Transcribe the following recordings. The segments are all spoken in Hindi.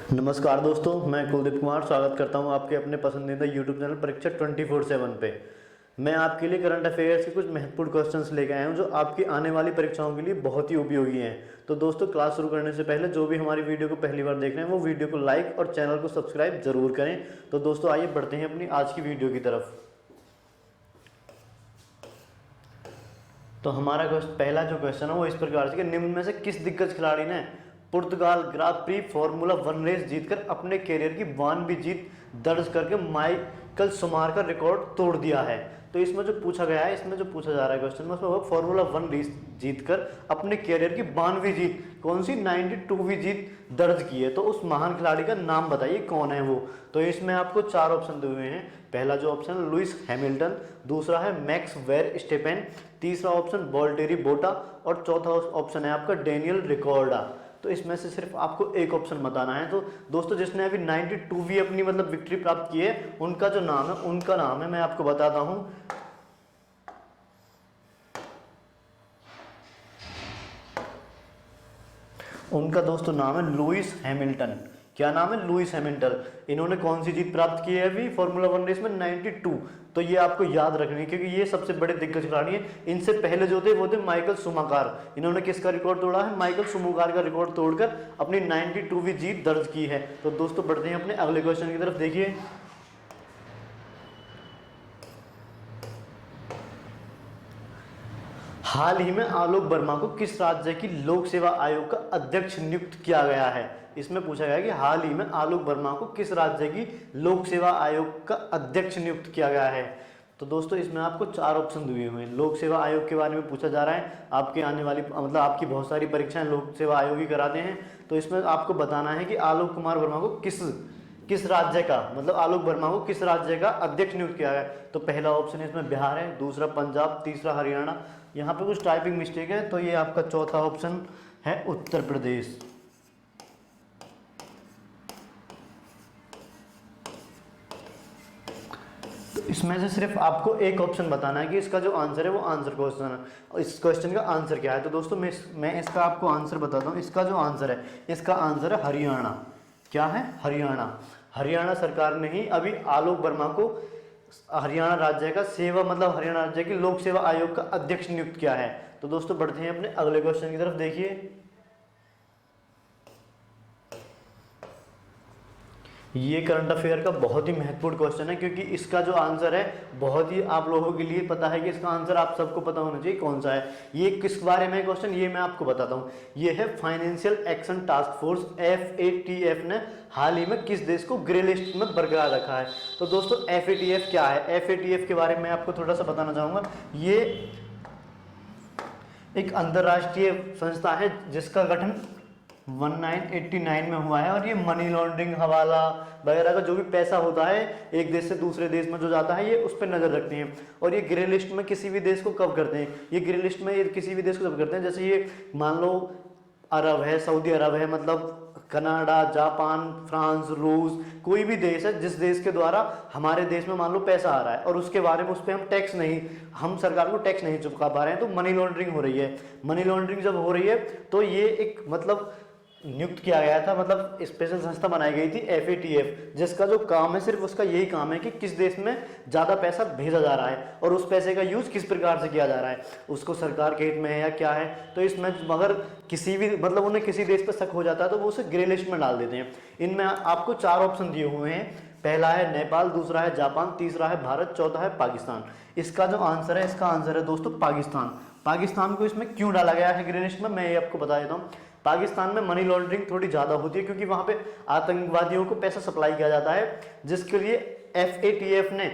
नमस्कार दोस्तों, मैं कुलदीप कुमार स्वागत करता हूं आपके अपने पसंदीदा यूट्यूब चैनल परीक्षा 24/7 पे। मैं आपके लिए करंट अफेयर्स के कुछ महत्वपूर्ण क्वेश्चंस लेकर आया हूं जो आपकी आने वाली परीक्षाओं के लिए बहुत ही उपयोगी हैं। तो दोस्तों, क्लास शुरू करने से पहले जो भी हमारी वीडियो को पहली बार देख रहे हैं वो वीडियो को लाइक और चैनल को सब्सक्राइब जरूर करें। तो दोस्तों, आइए बढ़ते हैं अपनी आज की वीडियो की तरफ। तो हमारा पहला जो क्वेश्चन है वो इस प्रकार से कि निम्न में से किस दिग्गज खिलाड़ी ने पुर्तगाल ग्रां प्री फार्मूला 1 रेस जीतकर अपने कैरियर की 92वीं जीत दर्ज करके माइकल शुमाकर का रिकॉर्ड तोड़ दिया है। तो इसमें जो पूछा गया है, इसमें जो पूछा जा रहा है क्वेश्चन में, उसमें वो फार्मूला 1 रेस जीतकर अपने कैरियर की 92वीं जीत, कौन सी 92वीं जीत दर्ज की है। तो उस महान खिलाड़ी का नाम बताइए कौन है वो। तो इसमें आपको चार ऑप्शन दिए हुए हैं। पहला जो ऑप्शन है लुइस हैमिल्टन, दूसरा है मैक्स वेरस्टेपेन, तीसरा ऑप्शन वॉल्टेरी बोटा और चौथा ऑप्शन है आपका डेनियल रिकॉर्डा। तो इसमें से सिर्फ आपको एक ऑप्शन बताना है। तो दोस्तों, जिसने अभी 92वीं अपनी मतलब विक्ट्री प्राप्त की है, उनका जो नाम है, उनका नाम है, मैं आपको बताता हूं। उनका दोस्तों नाम है लुइस हैमिल्टन। क्या नाम है? Lewis Hamilton. इन्होंने कौन सी जीत प्राप्त की है अभी फार्मूला 1 रेस में? 92। तो ये आपको याद रखनी है क्योंकि ये सबसे बड़े दिग्गज खिलाड़ी हैं। इनसे पहले जो थे वो थे माइकल शुमाकर। इन्होंने किसका रिकॉर्ड तोड़ा है? माइकल शुमाकर का रिकॉर्ड तोड़कर अपनी 92वीं जीत दर्ज की है। तो दोस्तों, बढ़ते हैं अपने अगले क्वेश्चन की तरफ। देखिए, हाल ही में आलोक वर्मा को किस राज्य की लोक सेवा आयोग का अध्यक्ष नियुक्त किया गया है? इसमें पूछा गया कि हाल ही में आलोक वर्मा को किस राज्य की लोक सेवा आयोग का अध्यक्ष नियुक्त किया गया है। तो दोस्तों, इसमें आपको चार ऑप्शन दिए हुए हैं। लोक सेवा आयोग के बारे में पूछा जा रहा है। आपके आने वाली मतलब आपकी बहुत सारी परीक्षाएं लोक सेवा आयोग ही कराते हैं। तो इसमें आपको बताना है कि आलोक कुमार वर्मा को किस राज्य का, मतलब आलोक वर्मा को किस राज्य का अध्यक्ष नियुक्त किया गया। तो पहला ऑप्शन इसमें बिहार है, दूसरा पंजाब, तीसरा हरियाणा। यहाँ पे कुछ टाइपिंग मिस्टेक है, तो ये आपका चौथा ऑप्शन है उत्तर प्रदेश। तो इसमें से सिर्फ आपको एक ऑप्शन बताना है कि इसका जो आंसर है वो आंसर क्वेश्चन है, इस क्वेश्चन का आंसर क्या है। तो दोस्तों, मैं इसका आपको आंसर बताता हूँ। इसका जो आंसर है, इसका आंसर है हरियाणा। क्या है? हरियाणा। हरियाणा सरकार ने ही अभी आलोक वर्मा को हरियाणा राज्य का सेवा मतलब हरियाणा राज्य की लोक सेवा आयोग का अध्यक्ष नियुक्त किया है। तो दोस्तों, बढ़ते हैं अपने अगले क्वेश्चन की तरफ। देखिए, ये करंट अफेयर का बहुत ही महत्वपूर्ण क्वेश्चन है क्योंकि इसका जो आंसर है बहुत ही आप लोगों के लिए पता है कि इसका आंसर आप सबको पता होना चाहिए कौन सा है। ये किस बारे में क्वेश्चन, ये मैं आपको बताता हूँ। ये है financial action task force FATF ने हाल ही में किस देश को ग्रे लिस्ट में बरकरार रखा है। तो दोस्तों, FATF क्या है? FATF के बारे में आपको थोड़ा सा बताना चाहूँगा। ये एक अंतर्राष्ट्रीय संस्था है जिसका गठन 1989 में हुआ है और ये मनी लॉन्ड्रिंग, हवाला वगैरह का जो भी पैसा होता है एक देश से दूसरे देश में जो जाता है, ये उस पर नजर रखते हैं। और ये ग्रे लिस्ट में किसी भी देश को कब करते हैं? ये ग्रे लिस्ट में ये किसी भी देश को कब करते हैं? जैसे ये मान लो अरब है, सऊदी अरब है, मतलब कनाडा, जापान, फ्रांस, रूस, कोई भी देश है जिस देश के द्वारा हमारे देश में मान लो पैसा आ रहा है और उसके बारे में उस पर हम सरकार को टैक्स नहीं चुका पा रहे हैं, तो मनी लॉन्ड्रिंग हो रही है। मनी लॉन्ड्रिंग जब हो रही है तो ये एक मतलब नियुक्त किया गया था, मतलब स्पेशल संस्था बनाई गई थी FATF, जिसका जो काम है सिर्फ उसका यही काम है कि किस देश में ज़्यादा पैसा भेजा जा रहा है और उस पैसे का यूज़ किस प्रकार से किया जा रहा है, उसको सरकार के हित में है या क्या है। तो इसमें अगर किसी भी मतलब उन्हें किसी देश पर शक हो जाता है तो वो उसे ग्रे लिस्ट में डाल देते हैं। इनमें आपको चार ऑप्शन दिए हुए हैं। पहला है नेपाल, दूसरा है जापान, तीसरा है भारत, चौथा है पाकिस्तान। इसका जो आंसर है, इसका आंसर है दोस्तों पाकिस्तान। पाकिस्तान को इसमें क्यों डाला गया है ग्रे लिस्ट में, मैं ये आपको बता देता हूँ। पाकिस्तान में मनी लॉन्ड्रिंग थोड़ी ज़्यादा होती है क्योंकि वहाँ पे आतंकवादियों को पैसा सप्लाई किया जाता है, जिसके लिए FATF ने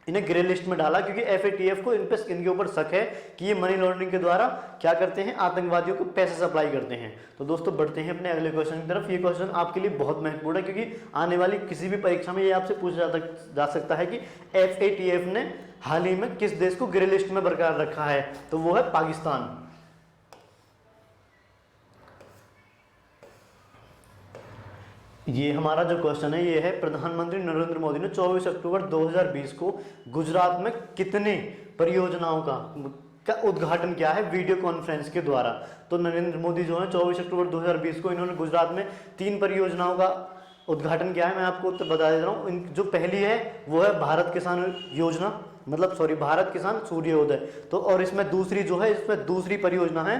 इन्हें ग्रे लिस्ट में डाला क्योंकि FATF को इनके ऊपर शक है कि ये मनी लॉन्ड्रिंग के द्वारा क्या करते हैं, आतंकवादियों को पैसे सप्लाई करते हैं। तो दोस्तों, बढ़ते हैं अपने अगले क्वेश्चन की तरफ। ये क्वेश्चन आपके लिए बहुत महत्वपूर्ण है क्योंकि आने वाली किसी भी परीक्षा में ये आपसे पूछा जा सकता है कि FATF ने हाल ही में किस देश को ग्रे लिस्ट में बरकरार रखा है। तो वो है पाकिस्तान। ये हमारा जो क्वेश्चन है ये है, प्रधानमंत्री नरेंद्र मोदी ने 24 अक्टूबर 2020 को गुजरात में कितने परियोजनाओं का का उद्घाटन किया है वीडियो कॉन्फ्रेंस के द्वारा। तो नरेंद्र मोदी जो है 24 अक्टूबर 2020 को इन्होंने गुजरात में 3 परियोजनाओं का उद्घाटन किया है। मैं आपको उत्तर बता दे रहा हूँ। जो पहली है वो है भारत किसान योजना, मतलब सॉरी भारत किसान सूर्योदय। तो और इसमें दूसरी जो है, इसमें दूसरी परियोजना है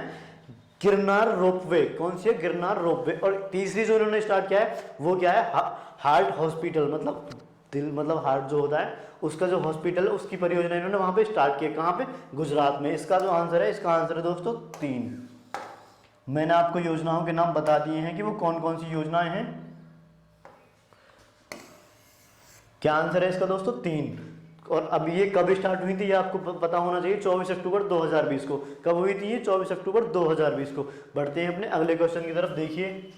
गिरनार रोपवे। कौन सी है? गिरनार रोपवे। और तीसरी जो इन्होंने स्टार्ट किया है वो क्या है? हार्ट हॉस्पिटल, मतलब दिल, मतलब हार्ट जो होता है उसका जो हॉस्पिटल है उसकी परियोजना इन्होंने वहां पे स्टार्ट की है। कहाँ पे? गुजरात में। इसका जो आंसर है, इसका आंसर है दोस्तों 3। मैंने आपको योजनाओं के नाम बता दिए हैं कि वो कौन कौन सी योजनाएं हैं। क्या आंसर है इसका दोस्तों? 3। और अब ये कब स्टार्ट हुई थी ये आपको पता होना चाहिए। 24 अक्टूबर 2020 को। कब हुई थी ये? 24 अक्टूबर 2020 को। बढ़ते हैं अपने अगले क्वेश्चन की तरफ। देखिए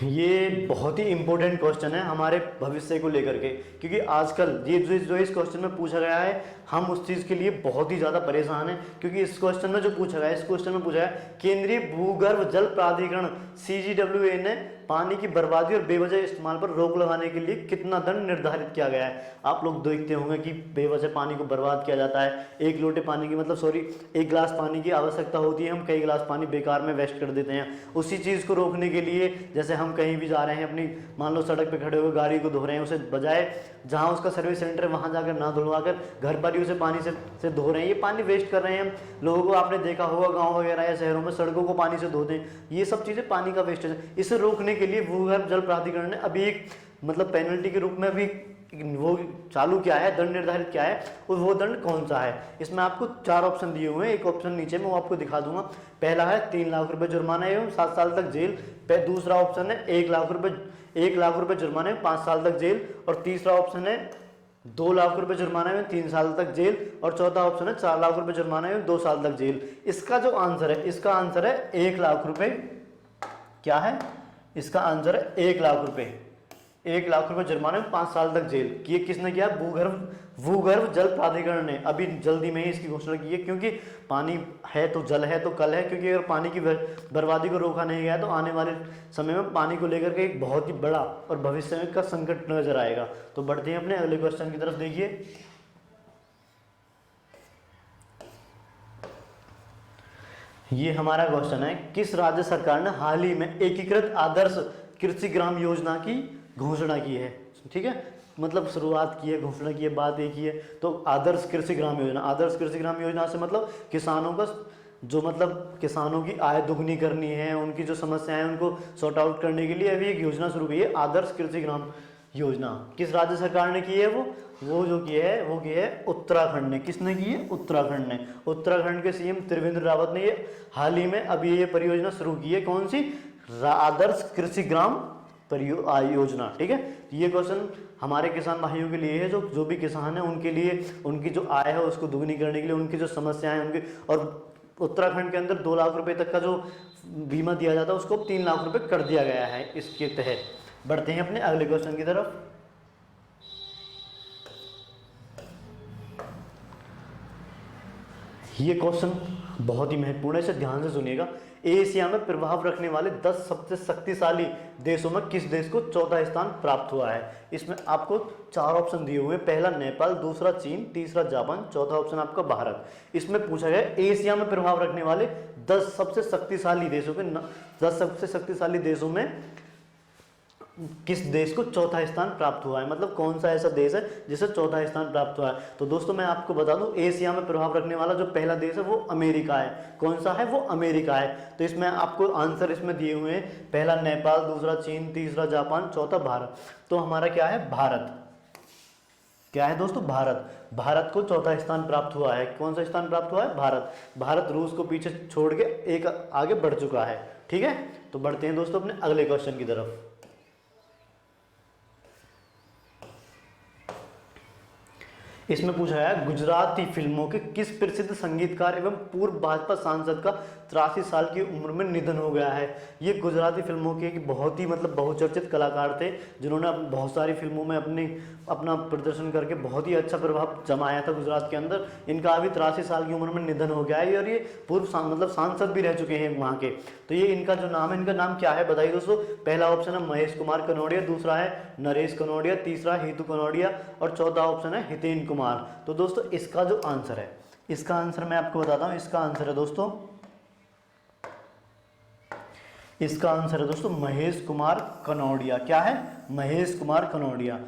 ये बहुत ही इंपॉर्टेंट क्वेश्चन है हमारे भविष्य को लेकर के, क्योंकि आजकल ये जो इस क्वेश्चन में पूछा गया है हम उस चीज़ के लिए बहुत ही ज़्यादा परेशान हैं। क्योंकि इस क्वेश्चन में जो पूछा गया है, इस क्वेश्चन में पूछा है केंद्रीय भूगर्भ जल प्राधिकरण CGWA ने पानी की बर्बादी और बेवजह इस्तेमाल पर रोक लगाने के लिए कितना दंड निर्धारित किया गया है। आप लोग देखते होंगे कि बेवजह पानी को बर्बाद किया जाता है। एक लोटे पानी की, मतलब सॉरी, एक गिलास पानी की आवश्यकता होती है, हम कई गिलास पानी बेकार में वेस्ट कर देते हैं। उसी चीज़ को रोकने के लिए, जैसे हम कहीं भी जा रहे हैं, अपनी मान लो सड़क पे खड़े हुए गाड़ी को धो रहे हैं, उसे बजाय जहाँ उसका सर्विस सेंटर है वहाँ जाकर ना धुलवा कर घर पर ही उसे पानी से धो रहे हैं। ये पानी वेस्ट कर रहे हैं हम। लोगों को आपने देखा होगा गाँव वगैरह या शहरों में सड़कों को पानी से धोते हैं। ये सब चीज़ें पानी का वेस्टेज है। इसे रोकने के लिए भूगर्भ जल प्राधिकरण ने अभी एक, मतलब पेनल्टी के रूप में अभी वो चालू किया है, दंड निर्धारित किया है। और वो दंड कौन सा है? इसमें आपको 4 ऑप्शन दिए हुए हैं। एक ऑप्शन नीचे में वो आपको दिखा दूंगा। पहला है 3 लाख रुपए जुर्माना एवं 7 साल तक जेल। दूसरा ऑप्शन है 1 लाख रुपए जुर्माना एवं 5 साल तक जेल। और तीसरा ऑप्शन है 2 लाख रुपए जुर्माना एवं 3 साल तक जेल। और चौथा ऑप्शन है 4 लाख रुपए जुर्माना एवं 2 साल तक जेल। इसका जो आंसर है, इसका आंसर है 1 लाख रुपए। क्या है? इसका आंसर है 1 लाख रुपए। 1 लाख रुपए जुर्माने में 5 साल तक जेल। ये किसने किया? भूगर्भ जल प्राधिकरण ने अभी जल्दी में ही इसकी घोषणा की है। क्योंकि पानी है तो जल है तो कल है। क्योंकि अगर पानी की बर्बादी को रोका नहीं गया तो आने वाले समय में पानी को लेकर के एक बहुत ही बड़ा और भविष्य में का संकट नजर आएगा। तो बढ़ते हैं अपने अगले क्वेश्चन की तरफ। देखिए ये हमारा क्वेश्चन है, किस राज्य सरकार ने हाल ही में एकीकृत आदर्श कृषि ग्राम योजना की घोषणा की है? ठीक है, मतलब शुरुआत की है, घोषणा की है, बात एक ही है। तो आदर्श कृषि ग्राम योजना, आदर्श कृषि ग्राम योजना से मतलब किसानों का जो, मतलब किसानों की आय दुगनी करनी है, उनकी जो समस्याएं हैं उनको सॉर्ट आउट करने के लिए अभी एक योजना शुरू की है, आदर्श कृषि ग्राम योजना। किस राज्य सरकार ने की है? वो जो की है वो की है उत्तराखंड ने। किसने की है? उत्तराखंड ने। उत्तराखंड के CM त्रिवेंद्र रावत ने ये हाल ही में अभी ये परियोजना शुरू की है। कौन सी? आदर्श कृषि ग्राम योजना। ठीक है, ये क्वेश्चन हमारे किसान भाइयों के लिए है, जो भी किसान है उनके लिए, उनकी जो आय है उसको दुगनी करने के लिए, उनकी जो समस्याएं हैं उनकी। और उत्तराखंड के अंदर 2 लाख रुपए तक का जो बीमा दिया जाता है उसको 3 लाख रुपए कर दिया गया है इसके तहत। बढ़ते हैं अपने अगले क्वेश्चन की तरफ। ये क्वेश्चन बहुत ही महत्वपूर्ण है, इसे ध्यान से सुनिएगा। एशिया में प्रभाव रखने वाले 10 सबसे शक्तिशाली देशों में किस देश को चौथा स्थान प्राप्त हुआ है? इसमें आपको 4 ऑप्शन दिए हुए हैं। पहला नेपाल, दूसरा चीन, तीसरा जापान, चौथा ऑप्शन आपका भारत। इसमें पूछा गया एशिया में प्रभाव रखने वाले 10 सबसे शक्तिशाली देशों के 10 सबसे शक्तिशाली देशों में किस देश को चौथा स्थान प्राप्त हुआ है, मतलब कौन सा ऐसा देश है जिसे चौथा स्थान प्राप्त हुआ है। तो दोस्तों मैं आपको बता दूं, एशिया में प्रभाव रखने वाला जो पहला देश है वो अमेरिका है। कौन सा है? वो अमेरिका है। तो इसमें आपको आंसर इसमें दिए हुए हैं, पहला नेपाल, दूसरा चीन, तीसरा जापान, चौथा भारत। तो हमारा क्या है? भारत। क्या है दोस्तों? भारत। भारत को चौथा स्थान प्राप्त हुआ है। कौन सा स्थान प्राप्त हुआ है? भारत। भारत रूस को पीछे छोड़ के एक आगे बढ़ चुका है। ठीक है, तो बढ़ते हैं दोस्तों अपने अगले क्वेश्चन की तरफ। इसमें पूछा गया है गुजराती फिल्मों के किस प्रसिद्ध संगीतकार एवं पूर्व भाजपा सांसद का 83 साल की उम्र में निधन हो गया है। ये गुजराती फिल्मों के एक बहुत ही मतलब बहुचर्चित कलाकार थे, जिन्होंने बहुत सारी फिल्मों में अपना प्रदर्शन करके बहुत ही अच्छा प्रभाव जमाया था गुजरात के अंदर। इनका अभी 83 साल की उम्र में निधन हो गया है और ये पूर्व मतलब सांसद भी रह चुके हैं वहाँ के। तो ये इनका जो नाम है, इनका नाम क्या है बताइए दोस्तों। पहला ऑप्शन है महेश कुमार कनौडिया, दूसरा है नरेश कनौडिया, तीसरा हेतु कनौडिया और चौथा ऑप्शन है हितेन कुमार। तो दोस्तों इसका जो आंसर है, इसका आंसर मैं आपको बताता हूँ। इसका आंसर है दोस्तों, इसका आंसर है दोस्तों महेश कुमार कनौडिया। क्या है? महेश कुमार कनौडिया।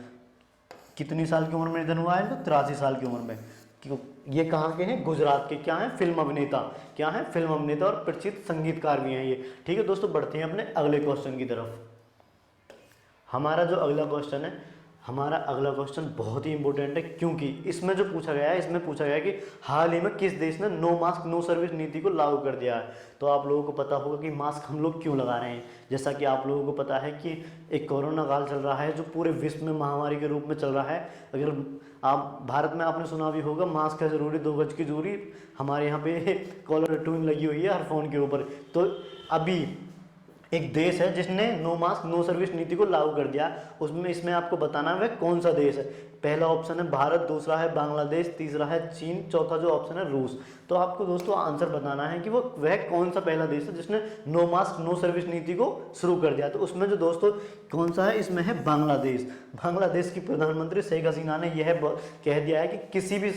कितनी साल की उम्र में निधन हुआ है इनका? 83 साल की उम्र में। क्यों? ये कहाँ के हैं? गुजरात के। क्या है? फिल्म अभिनेता। क्या है? फिल्म अभिनेता और प्रसिद्ध संगीतकार भी हैं ये। ठीक है दोस्तों, बढ़ते हैं अपने अगले क्वेश्चन की तरफ। हमारा जो अगला क्वेश्चन है, हमारा अगला क्वेश्चन बहुत ही इंपॉर्टेंट है, क्योंकि इसमें जो पूछा गया है, इसमें पूछा गया है कि हाल ही में किस देश ने नो मास्क नो सर्विस नीति को लागू कर दिया है। तो आप लोगों को पता होगा कि मास्क हम लोग क्यों लगा रहे हैं। जैसा कि आप लोगों को पता है कि एक कोरोना काल चल रहा है जो पूरे विश्व में महामारी के रूप में चल रहा है। अगर आप भारत में आपने सुना भी होगा मास्क है ज़रूरी, 2 गज की दूरी। हमारे यहाँ पे कॉलर ट्यून लगी हुई है हर फोन के ऊपर। तो अभी एक देश है जिसने नो मास्क नो सर्विस नीति को लागू कर दिया, उसमें इसमें आपको बताना है वह कौन सा देश है। पहला ऑप्शन है भारत, दूसरा है बांग्लादेश, तीसरा है चीन, चौथा जो ऑप्शन है रूस। तो आपको दोस्तों आंसर बताना है कि वह कौन सा पहला देश है जिसने नो मास्क नो सर्विस नीति को शुरू कर दिया। तो उसमें जो दोस्तों कौन सा है, इसमें है बांग्लादेश। बांग्लादेश की प्रधानमंत्री शेख हसीना ने यह कह दिया है कि किसी भी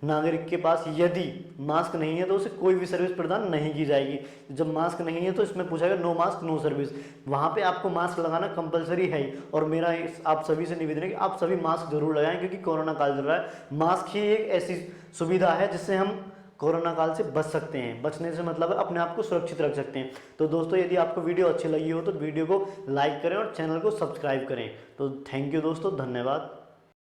नागरिक के पास यदि मास्क नहीं है तो उसे कोई भी सर्विस प्रदान नहीं की जाएगी। जब मास्क नहीं है तो इसमें पूछा गया नो मास्क नो सर्विस। वहाँ पे आपको मास्क लगाना कंपलसरी है ही। और मेरा आप सभी से निवेदन है कि आप सभी मास्क जरूर लगाएं, क्योंकि कोरोना काल चल रहा है। मास्क ही एक ऐसी सुविधा है जिससे हम कोरोना काल से बच सकते हैं। बचने से मतलब है अपने आप को सुरक्षित रख सकते हैं। तो दोस्तों यदि आपको वीडियो अच्छी लगी हो तो वीडियो को लाइक करें और चैनल को सब्सक्राइब करें। तो थैंक यू दोस्तों, धन्यवाद।